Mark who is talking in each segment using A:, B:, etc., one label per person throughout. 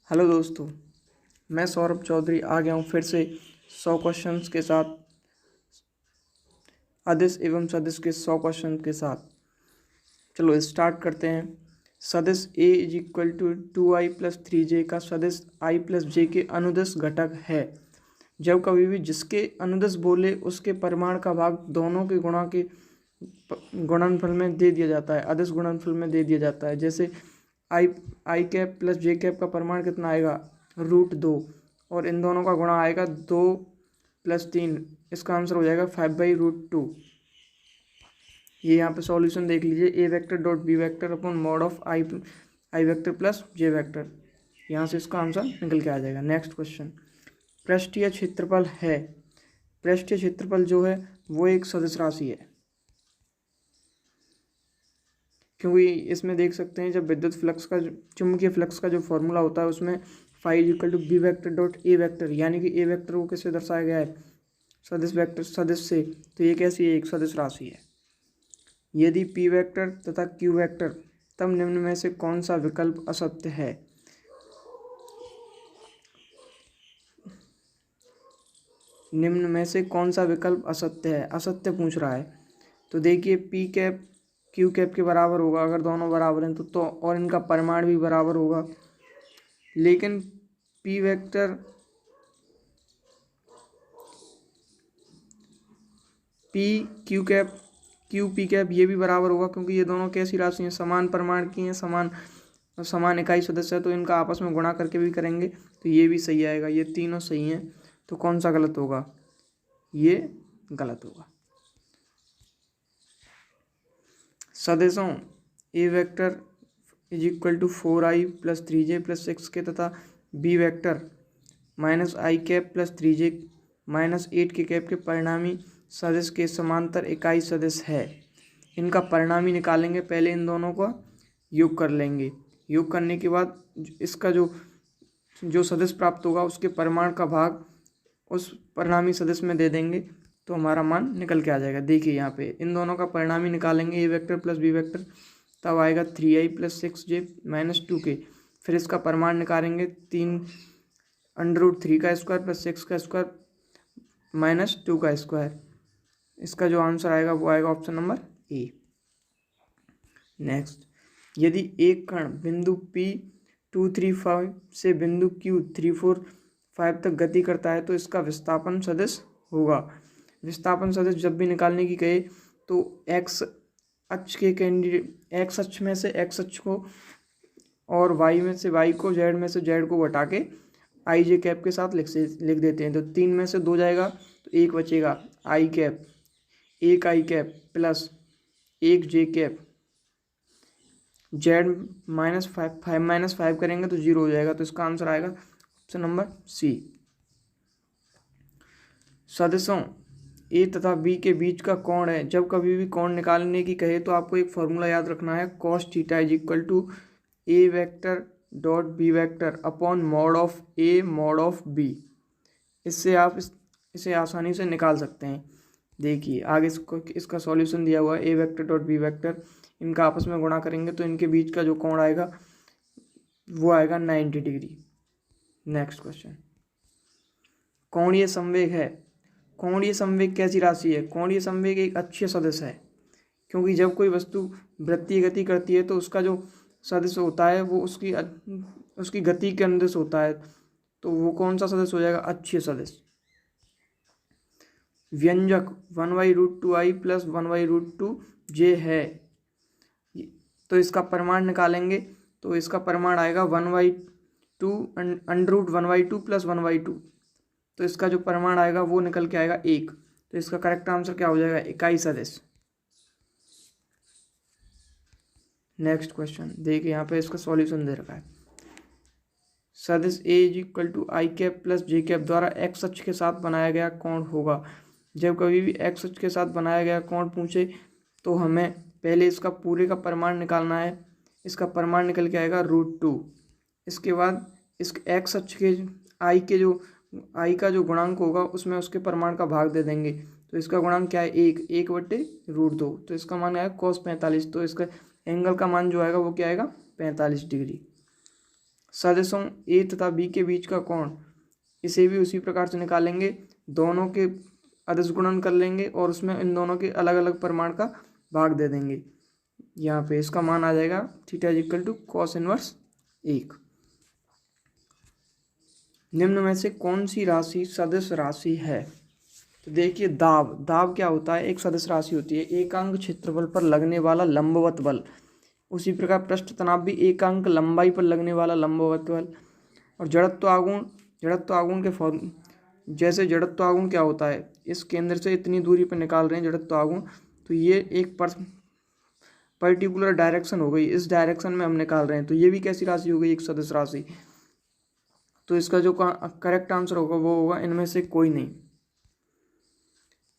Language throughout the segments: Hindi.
A: हेलो दोस्तों, मैं सौरभ चौधरी आ गया हूँ फिर से 100 क्वेश्चंस के साथ, अदिश एवं सदिश के 100 क्वेश्चन के साथ। चलो स्टार्ट करते हैं। सदिश a is equal to 2i+3j का सदिश i+j के अनुदिश घटक है। जब कभी भी जिसके अनुदिश बोले उसके परिमाण का भाग दोनों के गुणा के गुणनफल में दे दिया जाता है, अदिश गुणनफल में दे दिया जाता है। जैसे आई कैप प्लस जे कैप का परिमाण कितना आएगा, √2, और इन दोनों का गुणा आएगा 2 + 3। इसका आंसर हो जाएगा 5/√2। ये यहाँ पे सॉल्यूशन देख लीजिए, A vector dot B vector upon mod of I vector plus J vector. यहाँ से इसका आंसर निकल के आ जाएगा। नेक्स्ट क्वेश्चन, पृष्ठीय क्षेत्रफल है। पृष्ठीय क्षेत्रफल जो है वो एक सदिश राशि है, क्योंकि इसमें देख सकते हैं जब विद्युत फ्लक्स का चुंबकीय फ्लक्स का जो फॉर्मूला होता है उसमें phi = B vector dot A vector, यानी कि ए वेक्टर को किससे दर्शाया गया है, सदिश वेक्टर सदिश से। तो ये कैसी है, एक सदिश राशि है। यदि पी वेक्टर तथा क्यू वेक्टर, तब निम्न में से कौन सा विकल्प असत्य है। निम्न में से कौन सा विकल्प असत्य है, असत्य पूछ रहा है। तो देखिए, पी कैप क्यू कैप के बराबर होगा अगर दोनों बराबर हैं तो और इनका परिमाण भी बराबर होगा। लेकिन P vector P Q cap Q P cap ये भी बराबर होगा, क्योंकि ये दोनों कैसी राशि हैं, समान परिमाण की हैं, समान इकाई सदस्य है, तो इनका आपस में गुणा करके भी करेंगे तो ये भी सही आएगा। ये तीनों सही हैं, तो कौन सा गलत होगा, ये गलत होगा। सदिशों A vector is equal to 4i+3j+6 के तथा B vector -i cap plus 3j -8 के कैप के परिणामी सदिश के समांतर इकाई सदिश है। इनका परिणामी निकालेंगे, पहले इन दोनों का योग कर लेंगे। योग करने के बाद इसका जो सदिश प्राप्त होगा उसके परिमाण का भाग उस परिणामी सदिश में दे देंगे, तो हमारा मान निकल के आ जाएगा। देखिए यहाँ पे इन दोनों का परिणामी निकालेंगे, ए वेक्टर प्लस बी वेक्टर, तब आएगा 3i+6j -2k। फिर इसका परिमाण निकालेंगे, 3√3 का स्क्वायर प्लस 6 का स्क्वायर -2 का स्क्वायर। इसका जो आंसर आएगा वो आएगा ऑप्शन नंबर ए। नेक्स्ट, यदि एक कण बिंदु P235 से बिंदु Q345 तक गति करता है तो इसका विस्थापन सदिश होगा। विस्थापन सदिश जब भी निकालने की कहे तो एक्स अक्ष में से एक्स अक्ष को और वाई में से वाई को, जेड में से जेड को घटा के आई जे कैप के साथ लिख देते हैं। तो 3 में से 2 जाएगा तो 1 बचेगा, आई कैप, 1 आई कैप प्लस 1 जे कैप, जेड -5 करेंगे तो 0 हो जाएगा। तो इसका आंसर आएगा ऑप्शन नंबर सी। सदिशों ए तथा बी के बीच का कोण है। जब कभी भी कोण निकालने की कहे तो आपको एक फॉर्मूला याद रखना है, cos θ = A vector dot B vector upon mod of A mod of B. इससे आप इसे आसानी से निकाल सकते हैं। देखिए आगे इसका सॉल्यूशन दिया हुआ है, ए वेक्टर डॉट बी वेक्टर, इनका आपस में गुणा करेंगे तो इनके बीच का जो कोण आएगा वो आएगा 90 डिग्री। नेक्स्ट क्वेश्चन, कोणीय संवेग है। कोणीय संवेग कैसी राशि है, कोणीय संवेग एक अक्षीय सदिश है, क्योंकि जब कोई वस्तु वृत्तीय गति करती है तो उसका जो सदिश होता है वो उसकी गति के अनुदिश होता है। तो वो कौन सा सदिश हो जाएगा, अक्षीय सदिश। व्यंजक 1/√2i + 1/√2j है, तो इसका परिमाण निकालेंगे तो इसका परिमाण आएगा 1/2 √1/2 + 1/2। तो इसका जो परिमाण आएगा वो निकल के आएगा 1। तो इसका करेक्ट आंसर क्या हो जाएगा, इकाई सदिश। नेक्स्ट क्वेश्चन देखिए, यहाँ पे इसका सॉल्यूशन दे रखा है। सदिश ए = आई कैप प्लस जे कैप द्वारा एक्स अक्ष के साथ बनाया गया कोण होगा। जब कभी भी एक्स अक्ष के साथ बनाया गया कोण पूछे तो हमें पहले इसका पूरे का परिमाण निकालना है। इसका परिमाण निकल के आएगा √2। इसके बाद इस एक्स अक्ष के आई का जो गुणांक होगा उसमें उसके परिमाण का भाग दे देंगे। तो इसका गुणांक क्या है, 1/√2। तो इसका मान आएगा cos 45। तो इसका एंगल का मान जो आएगा वो क्या आएगा, 45 डिग्री। सदिशों ए तथा बी के बीच का कोण, इसे भी उसी प्रकार से निकालेंगे। दोनों के अदिश गुणन कर लेंगे और उसमें इन दोनों के अलग अलग परिमाण का भाग दे देंगे। यहाँ पे इसका मान आ जाएगा theta is equal to cos inverse 1। निम्न में से कौन सी राशि सदिश राशि है? तो देखिए दाब क्या होता है? एक सदिश राशि होती है, एकांक क्षेत्रफल पर लगने वाला लंबवत बल। उसी प्रकार पृष्ठ तनाव भी एकांक लंबाई पर लगने वाला लंबवत बल। और जड़त्व आघूर्ण के फॉर्म, जैसे जड़त्व आघूर्ण क्या होता है? इस केंद्र से इतनी दूरी पर निकाल रहे हैं जड़त्व आघूर्ण, तो ये एक पर्टिकुलर डायरेक्शन हो गई, इस डायरेक्शन में हम निकाल रहे हैं, तो ये भी कैसी राशि हो गई? एक सदिश राशि। तो इसका जो करेक्ट आंसर होगा वो होगा इनमें से कोई नहीं।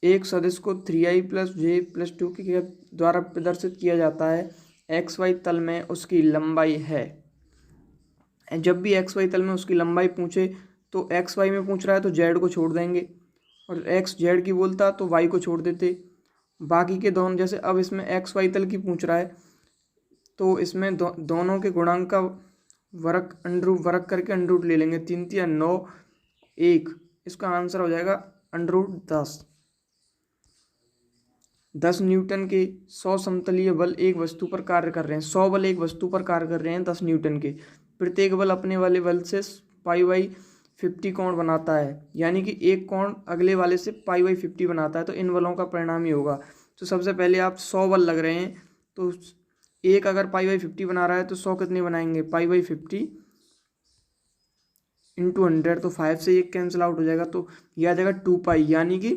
A: एक सदिश को 3i + j + 2 के द्वारा प्रदर्शित किया जाता है। XY तल में उसकी लंबाई है। जब भी XY तल में उसकी लंबाई पूछे तो XY में पूछ रहा है तो Z को छोड़ देंगे, और X Z की बोलता तो Y को छोड़ देते। बाकी के दोनों, जैसे अब इसमें XY तल की पूछ रहा है तो इसमें दोनों के गुणांक का वर्ग करके अंडर ले लेंगे। 3 × 9 1, इसका आंसर हो जाएगा √10। 10 न्यूटन के 100 समतलीय बल एक वस्तु पर कार्य कर रहे हैं। 100 बल एक वस्तु पर कार्य कर रहे हैं 10 न्यूटन के। प्रत्येक बल अपने वाले बल से π/50 कोण बनाता है, यानी कि एक कोण अगले वाले से π/50 बनाता है। तो इन बलों का परिणाम ही होगा। तो सबसे पहले आप 100 बल लग रहे हैं, तो एक अगर π/50 बना रहा है तो 100 कितने बनाएंगे? π/50 × 100, तो 5 से एक कैंसिल आउट हो जाएगा, तो यह आ जाएगा 2π, यानी कि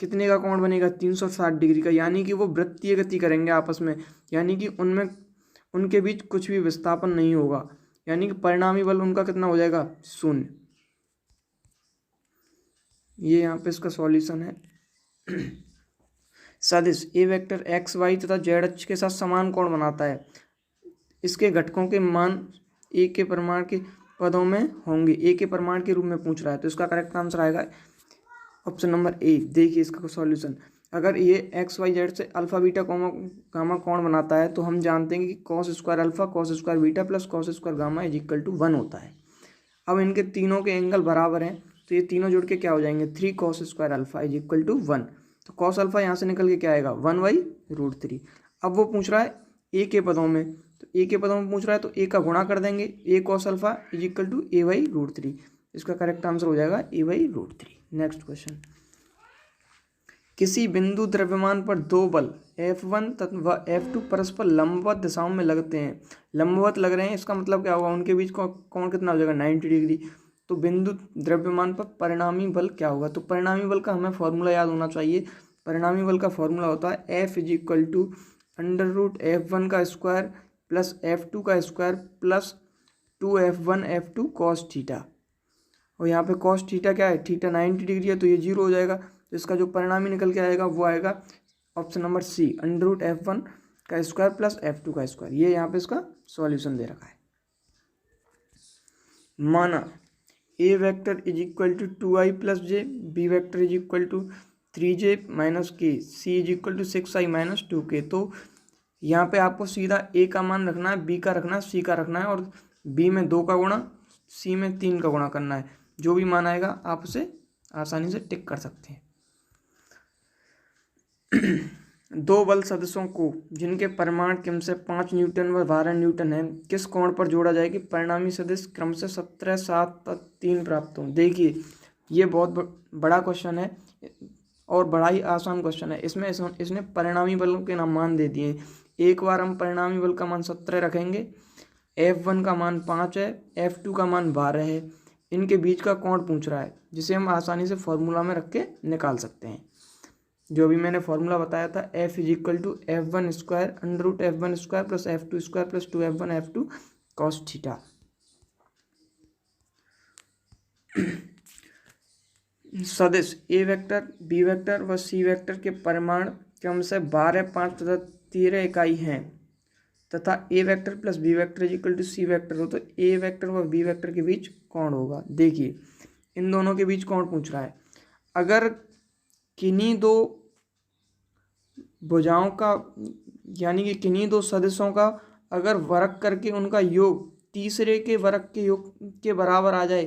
A: कितने का कोण बनेगा? 360 डिग्री का। यानी कि वो वृत्तीय गति करेंगे आपस में, यानी कि उनके बीच कुछ भी विस्थापन नहीं होगा, यानी कि परिणामी बल उनका कितना हो जाएगा? 0। ये यहाँ पे इसका सॉल्यूशन है। सदिश ए वेक्टर एक्स वाई तथा जेड अक्ष के साथ समान कोण बनाता है। इसके घटकों के मान ए के परिमाण के पदों में होंगे। ए के परिमाण के रूप में पूछ रहा है, तो इसका करेक्ट आंसर आएगा ऑप्शन नंबर ए। देखिए इसका सॉल्यूशन, अगर ये एक्स वाई जेड से अल्फा बीटा गामा कोण बनाता है तो हम जानते हैं कि cos square alpha cos square beta plus cos square gamma is equal to 1 होता है। अब इनके तीनों के एंगल बराबर हैं, तो ये तीनों जुड़ के क्या हो जाएंगे? 3 cos square alpha is equal to 1। तो cos अल्फा यहाँ से निकल के क्या आएगा? 1/√3। अब वो पूछ रहा है ए के पदों में, तो ए के पदों में पूछ रहा है तो ए का गुणा कर देंगे, a cos alpha is equal to a/√3। इसका करेक्ट आंसर हो जाएगा a/√3। नेक्स्ट क्वेश्चन, किसी बिंदु द्रव्यमान पर दो बल F1 तथा F2 परस्पर लंबवत दिशाओं में लगते हैं। लंबवत लग रहे हैं, इसका मतलब क्या होगा? उनके बीच कोण कितना हो जाएगा? 90 डिग्री। तो बिंदु द्रव्यमान पर परिणामी बल क्या होगा? तो परिणामी बल का हमें फॉर्मूला याद होना चाहिए। परिणामी बल का फॉर्मूला होता है F is equal to √F1 का स्क्वायर प्लस F2 का square plus 2F1 F2 cos theta. और यहाँ पे cos थीटा क्या है? थीटा 90 डिग्री है, तो ये 0 हो जाएगा। तो इसका जो परिणामी निकल के आएगा वो आएगा ऑप्शन नंबर सी, √F1 का स्क्वायर प्लस F2 का स्क्वायर। ये यहाँ पे इसका सॉल्यूशन दे रखा है। माना A vector is equal to 2i + j, B vector is equal to 3j - k, C is equal to 6i - 2k। तो यहाँ पे आपको सीधा ए का मान रखना है, बी का रखना है, सी का रखना है, और बी में 2 का गुणा, सी में 3 का गुणा करना है। जो भी मान आएगा आप उसे आसानी से टिक कर सकते हैं। दो बल सदस्यों को जिनके परिमाण क्रमशः 5 न्यूटन व 12 न्यूटन है, किस कोण पर जोड़ा जाए कि परिणामी सदिश क्रमशः 17, 7 और 3 प्राप्त हों? देखिए ये बहुत बड़ा क्वेश्चन है और बड़ा ही आसान क्वेश्चन है। इसमें इसने परिणामी बलों के नाम मान दे दिए। एक बार हम परिणामी बल का मान 17 रखेंगे, F1 का मान 5 है, F2 का मान 12 है। इनके बीच का कोण पूछ रहा है, जिसे हम आसानी से फॉर्मूला में रख के निकाल सकते हैं। जो भी मैंने फॉर्मूला बताया था, F is equal to F1 square √F1 square plus F2 square plus 2F1 F2 cos theta. सदिश ए वेक्टर, बी वेक्टर व सी वेक्टर के परिमाण क्रमशः 12, 5 तथा 13 इकाई हैं तथा A vector plus B vector is equal to C vector हो, तो ए वेक्टर व बी वेक्टर के बीच कोण होगा। देखिए इन दोनों के बीच कोण पूछ रहा है। अगर किन्हीं दो भुजाओं का, यानी कि किन्हीं दो सदिशों का अगर वर्ग करके उनका योग तीसरे के वर्ग के योग के बराबर आ जाए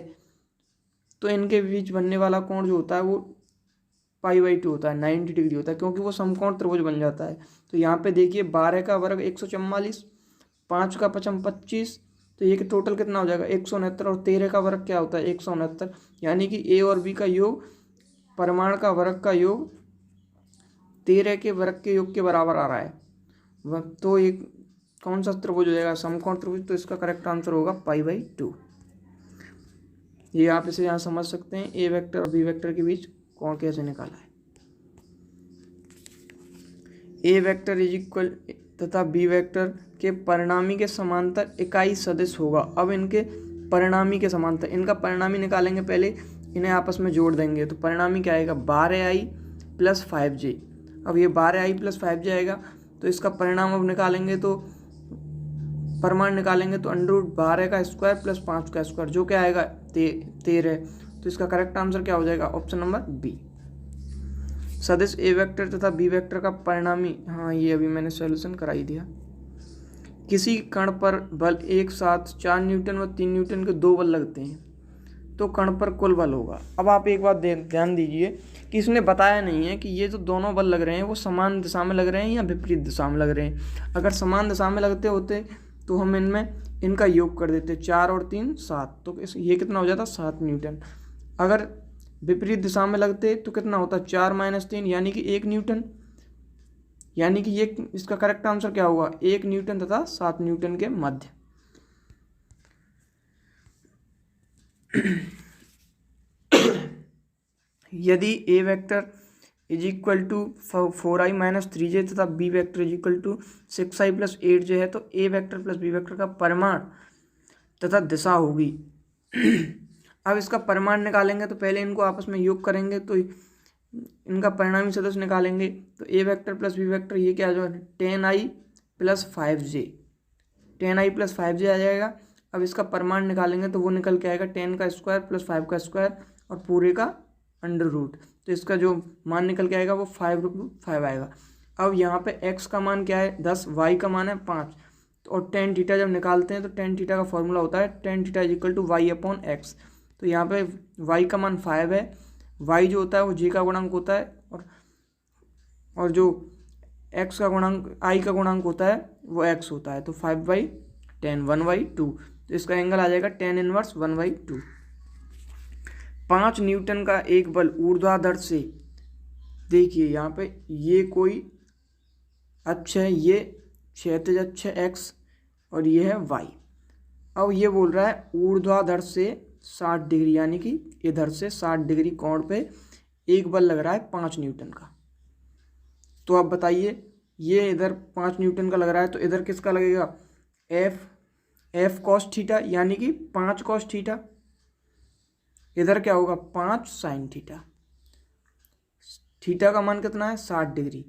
A: तो इनके बीच बनने वाला कोण जो होता है वो π/2 होता है, 90 डिग्री होता है, क्योंकि वो समकोण त्रिभुज बन जाता है। तो यहाँ पे देखिए 12 का वर्ग 144, 5 का पचम 25, तो ये टोटल कितना हो जाएगा 169, और 13 का वर्ग क्या होता है 169, यानी कि ए और बी का योग परिमाण का वर्ग का योग 13 के वर्ग के योग के बराबर आ रहा है। तो एक कौन सा त्रिभुज हो जाएगा समकोण त्रिभुज, तो इसका करेक्ट आंसर होगा π/2। ये आप इसे यहाँ समझ सकते हैं, ए वेक्टर और बी वेक्टर के बीच कोण कैसे निकाला है। ए वेक्टर इज इक्वल तथा बी वेक्टर के परिणामी के समांतर इकाई सदिश होगा। अब इनके परिणामी के समांतर, इनका परिणामी निकालेंगे, पहले इन्हें आपस में जोड़ देंगे। तो परिणामी क्या आएगा 12i + 5j। अब ये 12i + 5j आएगा, तो इसका परिणाम अब निकालेंगे, तो परिमाण निकालेंगे तो √12 का स्क्वायर + 5 का स्क्वायर, जो क्या आएगा 13। तो इसका करेक्ट आंसर क्या हो जाएगा ऑप्शन नंबर बी। सदिश ए वेक्टर तथा बी वेक्टर का परिणामी, हाँ ये अभी मैंने सॉल्यूशन करा ही दिया। किसी कण पर बल एक साथ 4 न्यूटन व 3 न्यूटन के 2 बल लगते हैं, तो कण पर कुल बल होगा। अब आप एक बात ध्यान दीजिए कि इसने बताया नहीं है कि ये जो दोनों बल लग रहे हैं वो समान दिशा में लग रहे हैं या विपरीत दिशा में लग रहे हैं। अगर समान दिशा में लगते होते तो हम इनमें इनका योग कर देते, 4 और 3 7, तो ये कितना हो जाता 7 न्यूटन। अगर विपरीत दिशा में लगते तो कितना होता 4 - 3 यानी कि 1 न्यूटन, यानी कि ये इसका करेक्ट आंसर क्या होगा 1 न्यूटन तथा 7 न्यूटन के मध्य। यदि A vector is equal to 4i - 3j तथा B vector is equal to 6i + 8j है, तो A vector plus B vector का परिमाण तथा दिशा होगी। अब इसका परिमाण निकालेंगे तो पहले इनको आपस में योग करेंगे, तो इनका परिणामी सदिश निकालेंगे। तो A vector plus B vector ये क्या जो 10i + 5j, 10i + 5j आ जाएगा। अब इसका परिमाण निकालेंगे तो वो निकल के आएगा 10 का स्क्वायर + 5 का स्क्वायर और पूरे का √। तो इसका जो मान निकल के आएगा वो 5 आएगा। अब यहाँ पे x का मान क्या है 10, y का मान है 5, तो और tan थीटा जब निकालते हैं तो tan थीटा का फॉर्मूला होता है tan थीटा = y/x। तो यहाँ पे y का मान 5 है, y जो होता है वो j का गुणांक होता है, और जो x का गुणांक i का गुणांक होता है वो x होता है। तो 5/10 1/2, तो इसका एंगल आ जाएगा tan 1 1/2। 5 न्यूटन का एक बल ऊर्ध्वाधर से, देखिए यहाँ पे ये कोई अक्ष है, ये क्षैतिज अक्ष है x और ये है y। अब ये बोल रहा है ऊर्ध्वाधर से 60 डिग्री, यानी कि इधर से 60 डिग्री कोण पे एक बल लग रहा है 5 न्यूटन का। तो आप बताइए ये इधर 5 न्यूटन का लग रहा है, तो इधर किसका लगेगा f cos थीटा, यानी कि 5 cos थीटा। इधर क्या होगा 5 sin थीटा। थीटा का मान कितना है 60 डिग्री,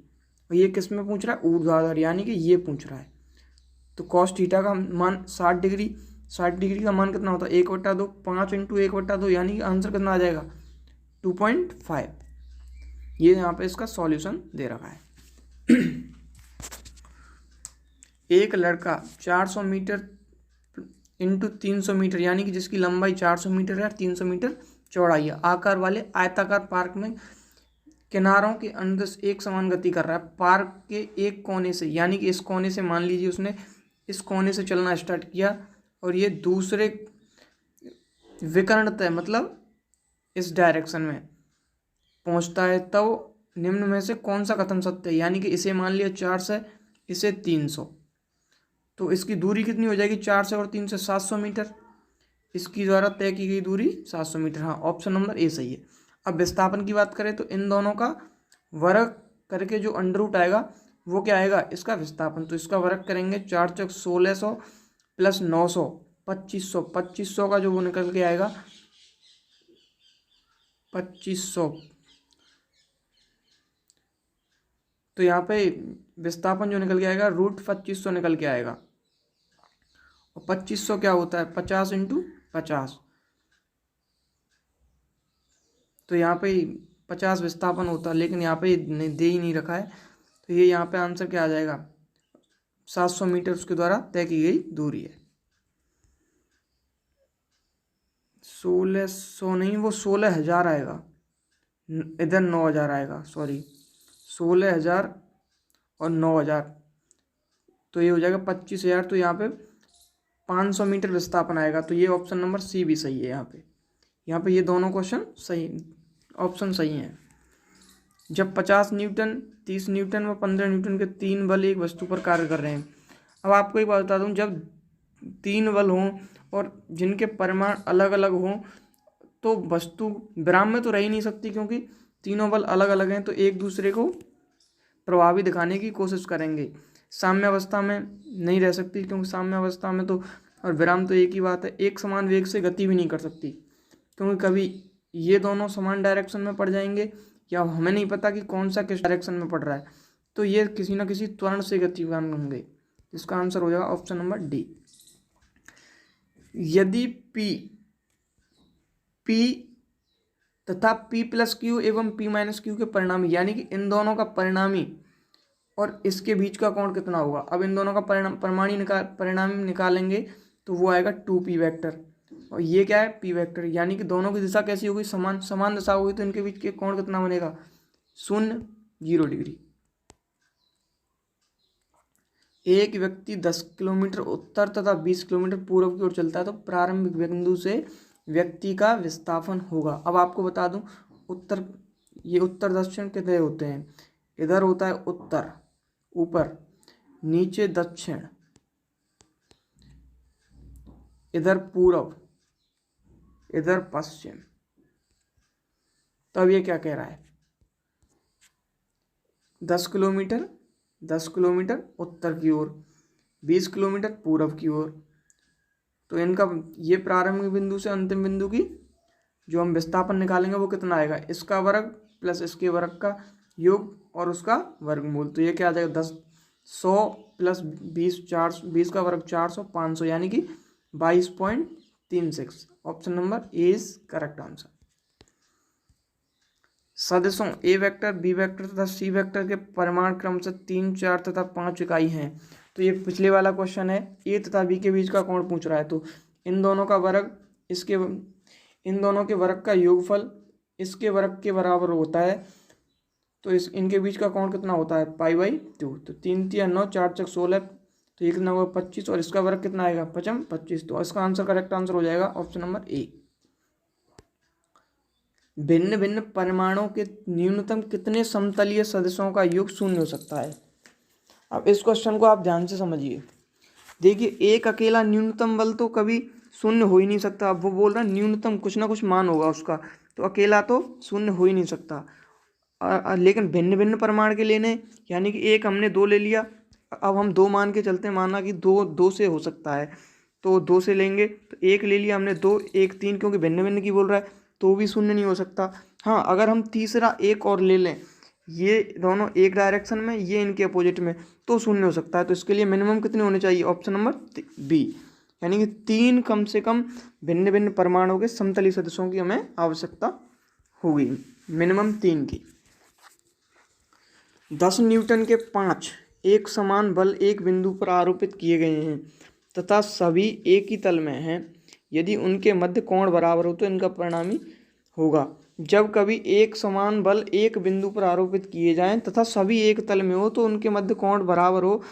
A: और ये किस में पूछ रहा है ऊर्ध्वाधर, यानी कि ये पूछ रहा है। तो cos थीटा का मान 60 डिग्री, 60 डिग्री का मान कितना होता है 1/2, 5 × 1/2, यानी कि आंसर कितना आ जाएगा 2.5। ये यहाँ पे इसका सॉल्यूशन दे रखा है। एक लड़का 400 मीटर × 300 मीटर, यानी कि जिसकी लंबाई 400 मीटर है, 300 मीटर चौड़ाई है, आकार वाले आयताकार पार्क में किनारों के अनुदिश एक समान गति कर रहा है। पार्क के एक कोने से, यानी कि इस कोने से, मान लीजिए उसने इस कोने से चलना स्टार्ट किया और ये दूसरे विकर्ण तय मतलब इस डायरेक्शन में पहुंचता है, तब निम्न में से कौन सा कथन सत्य है। यानी कि इसे मान लिया 400, इसे 300, तो इसकी दूरी कितनी हो जाएगी 400 और 300 700 मीटर। इसकी द्वारा तय की गई दूरी 700 मीटर। हाँ, ऑप्शन नंबर ए सही है। अब विस्थापन की बात करें तो इन दोनों का वर्ग करके जो √ आएगा वो क्या आएगा इसका विस्थापन। तो इसका वर्ग करेंगे 4 × 1600 + 900 2500, 2500 का जो वो निकल के आएगा 2500। तो यहाँ पे विस्थापन जो निकल के आएगा √2500 निकल के आएगा, और 2500 क्या होता है 50 × 50। तो यहाँ पे 50 विस्थापन होता है, लेकिन यहाँ पे दे ही नहीं रखा है, तो ये यहाँ पे आंसर क्या आ जाएगा 700 मीटर उसके द्वारा तय की गई दूरी है। 1600 नहीं, वो 16,000 आएगा, इधर 9,000 आएगा, सॉरी 16,000 और 9,000, तो ये हो जाएगा 25,000। तो यहाँ पे 500 मीटर विस्थापन आएगा। तो ये ऑप्शन नंबर सी भी सही है। यहाँ पे ये दोनों क्वेश्चन सही, ऑप्शन सही हैं। जब 50 न्यूटन, 30 न्यूटन व 15 न्यूटन के 3 बल एक वस्तु पर कार्य कर रहे हैं। अब आपको एक बात बता दूं, जब 3 बल हों और जिनके परिमाण अलग अलग हों तो वस्तु विराम में तो रह ही नहीं सकती, क्योंकि तीनों बल अलग अलग हैं, तो एक दूसरे को प्रभावी दिखाने की कोशिश करेंगे। साम्य अवस्था में नहीं रह सकती, क्योंकि साम्य अवस्था में तो और विराम तो एक ही बात है, एक समान वेग से गति भी नहीं कर सकती, क्योंकि कभी ये दोनों समान डायरेक्शन में पड़ जाएंगे या हमें नहीं पता कि कौन सा किस डायरेक्शन में पड़ रहा है, तो ये किसी न किसी त्वरण से गतिमान होंगे। इसका आंसर हो जाएगा ऑप्शन नंबर डी। यदि P तथा P+Q एवं P-Q के परिणामी, यानी कि इन दोनों का परिणामी और इसके बीच का कोण कितना होगा। अब इन दोनों का परिणामी निकालेंगे तो वो आएगा 2p वेक्टर, और ये क्या है, p वेक्टर, यानी कि दोनों की दिशा कैसी होगी, समान दिशा होगी, तो इनके बीच के कोण कितना बनेगा, 0 डिग्री। एक व्यक्ति 10 किलोमीटर उत्तर तथा 20 किलोमीटर पूर्व की ओर चलता है, तो प्रारंभिक बिंदु से व्यक्ति का विस्थापन होगा। अब आपको बता दूं, ये उत्तर दक्षिण कितने होते हैं, इधर होता है उत्तर ऊपर, नीचे दक्षिण, इधर पूर्व, इधर पश्चिम। तो अब ये क्या कह रहा है, 10 किलोमीटर उत्तर की ओर, 20 किलोमीटर पूर्व की ओर, तो इनका ये प्रारंभिक बिंदु से अंतिम बिंदु की जो हम विस्थापन निकालेंगे वो कितना आएगा, इसका वर्ग प्लस इसके वर्ग का योग और उसका वर्गमूल। तो ये क्या आ जाएगा, 100 प्लस 20 का वर्ग 400, 500, यानी कि 22.36। Option number A is correct answer. सदिशों ए वेक्टर, बी वेक्टर तथा सी वेक्टर के परिमाण क्रम से 3, 4 तथा 5 इकाई हैं। तो ये पिछले वाला क्वेश्चन है, ए तथा बी के बीच का कोण पूछ रहा है, तो इन दोनों का वर्ग, इन दोनों के वर्ग का योगफल इसके वर्ग के बराबर होता है, तो इनके बीच का कोण कितना होता है, π/2। तो 3 3 9, 4 6 16, तो ये कितना होगा 25, और इसका वर्ग कितना आएगा 5 25। तो इसका आंसर, करेक्ट आंसर हो जाएगा ऑप्शन नंबर ए। भिन्न भिन्न परिमाणों के न्यूनतम कितने समतलीय सदिशों का योग 0 हो सकता है। अब इस क्वेश्चन को आप ध्यान से समझिए। देखिए, एक अकेला न्यूनतम बल तो कभी 0 हो ही नहीं सकता। अब वो बोल रहा है न्यूनतम कुछ ना कुछ मान होगा उसका, तो अकेला तो 0 हो ही नहीं सकता। लेकिन भिन्न भिन्न परिमाण के लेने, यानी कि एक हमने 2 ले लिया, अब हम 2 मान के चलते हैं, माना कि 2 से हो सकता है, तो 2 से लेंगे, तो 1 ले लिया हमने, 2 1 3, क्योंकि भिन्न भिन्न की बोल रहा है तो भी 0 नहीं हो सकता। हाँ, अगर हम तीसरा एक और ले लें, ये दोनों एक डायरेक्शन में, ये इनके अपोजिट में, तो 0 हो सकता है। तो इसके लिए मिनिमम कितने होने चाहिए, ऑप्शन नंबर बी, यानी कि 3 कम से कम भिन्न भिन्न परिमाणों के समतलीय सदिशों की हमें आवश्यकता होगी, मिनिमम 3 की। 10 न्यूटन के 5 एक समान बल एक बिंदु पर आरोपित किए गए हैं तथा सभी एक ही तल में हैं। यदि उनके मध्य कोण बराबर हो तो इनका परिणामी होगा। जब कभी एक समान बल एक बिंदु पर आरोपित किए जाएं तथा सभी एक तल में हो तो उनके मध्य कोण बराबर हो।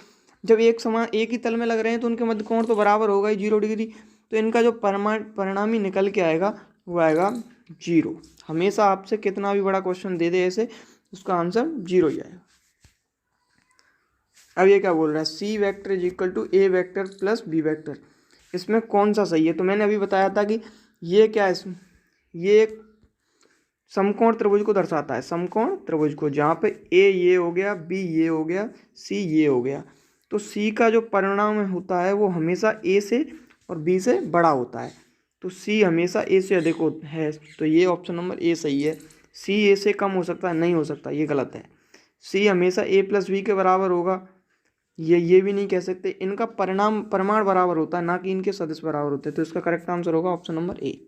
A: जब एक ही तल में लग रहे हैं तो उनके मध्य कोण तो बराबर होगा ही, 0 डिग्री। तो इनका जो परिणामी निकल के आएगा वो आएगा 0। हमेशा आपसे कितना भी बड़ा क्वेश्चन दे दे ऐसे, उसका आंसर 0 ही आएगा। अब ये क्या बोल रहा है, C vector is equal to A vector plus B vector, इसमें कौन सा सही है। तो मैंने अभी बताया था कि ये क्या है, ये एक समकोण त्रिभुज को दर्शाता है, समकोण त्रिभुज को, जहाँ पे ए ये हो गया, बी ये हो गया, सी ये हो गया। तो सी का जो परिणाम होता है वो हमेशा ए से और बी से बड़ा होता है, तो सी हमेशा ए से अधिक है। तो ये ऑप्शन नंबर ए सही है। सी ए से कम हो सकता है, नहीं हो सकता, ये गलत है। सी हमेशा ए प्लस बी के बराबर होगा, ये भी नहीं कह सकते। इनका परिमाण बराबर होता है, ना कि इनके सदिश बराबर होते हैं। तो इसका करेक्ट आंसर होगा ऑप्शन नंबर ए।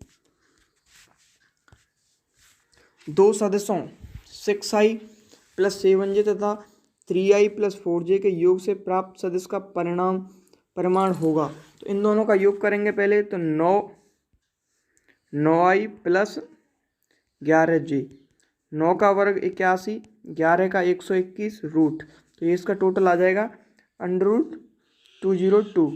A: 2 सदिशों 6i प्लस 7j तथा 3i प्लस 4j के योग से प्राप्त सदिश का परिमाण होगा। तो इन दोनों का योग करेंगे पहले, तो 9 9i प्लस 11j, 9 का वर्ग 81, 11 का 121 रूट, तो ये इसका टोटल आ जाएगा √202।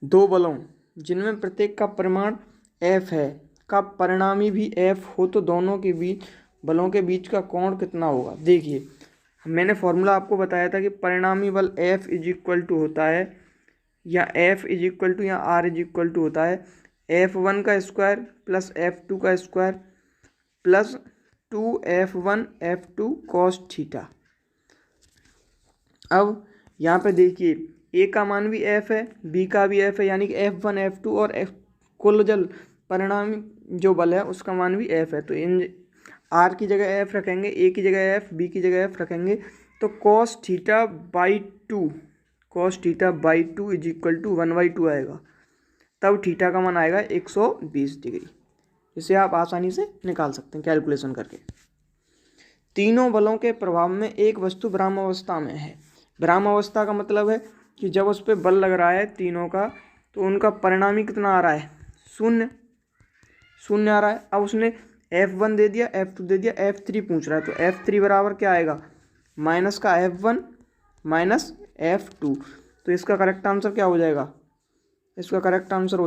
A: दो बलों जिनमें प्रत्येक का परिमाण f है का परिणामी भी f हो तो दोनों के बीच बलों के बीच का कोण कितना होगा। देखिए मैंने फॉर्मूला आपको बताया था कि परिणामी बल F इज इक्वल टू होता है या F इज इक्वल टू या R इज इक्वल टू होता है F1 का स्क्वायर प्लस F2 का square plus 2F1 F2 cos theta. अब यहाँ पे देखिए A का मान भी F है, B का भी F है, यानी कि F1 F2 और कुल जल परिणामी जो बल है उसका मान भी F है। तो इन R की जगह F रखेंगे, A की जगह F, B की जगह F रखेंगे, तो cos theta by two is equal to 1/2 आएगा। तब थीटा का मान आएगा 120 डिग्री। इसे आप आसानी से निकाल सकते हैं कैलकुलेशन करके। तीनों बलों के प्रभाव में एक वस्तु विरामावस्था में है। विरामावस्था का मतलब है कि जब उस पर बल लग रहा है तीनों का, तो उनका परिणामी कितना आ रहा है, शून्य आ रहा है। अब उसने F1 दे दिया, F2 दे दिया, F3 पूछ रहा है, तो F3 बराबर क्या आएगा, माइनस का F1 माइनस F2। तो इसका करेक्ट आंसर क्या हो जाएगा, इसका करेक्ट आंसर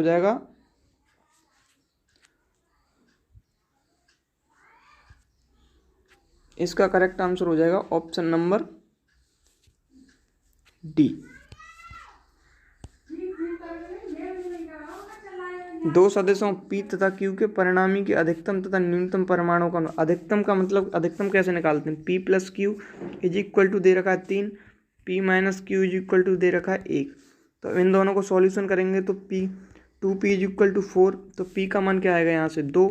A: हो जाएगा ऑप्शन नंबर डी। दो सदिशों P तथा Q के परिणामी के अधिकतम तथा न्यूनतम परिमाणों का अधिकतम का मतलब अधिकतम कैसे निकालते हैं, P plus Q is equal to दे रखा है 3, P minus Q is equal to दे रखा है 1। तो इन दोनों को सॉल्यूशन करेंगे तो 2P इज इक्वल टू 4, तो P का मान क्या आएगा यहाँ से 2,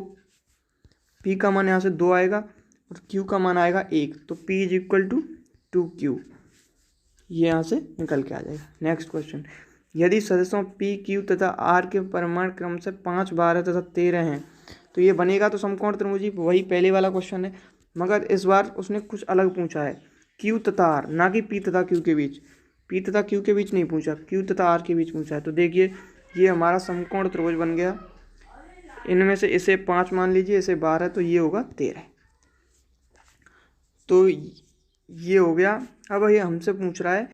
A: P का मान यहाँ से 2 आएगा और Q का मान आएगा 1, तो P is equal to 2Q, ये यहाँ से निकल के आ जाएगा। नेक्स्ट क्वेश्चन, यदि सदस्यों P Q तथा R के परिमाण क्रम से 5, 12 तथा 13 हैं तो ये बनेगा तो समकोण त्रिभुज। वही पहले वाला क्वेश्चन है, मगर इस बार उसने कुछ अलग पूछा है, Q तथा R, ना कि P तथा Q के बीच। P तथा Q के बीच नहीं पूछा, Q तथा R के बीच पूछा है। तो देखिए ये हमारा समकोण त्रिभुज बन गया। इनमें से इसे 5 मान लीजिए, इसे 12, तो ये होगा 13। तो ये हो गया। अब ये हमसे पूछ रहा है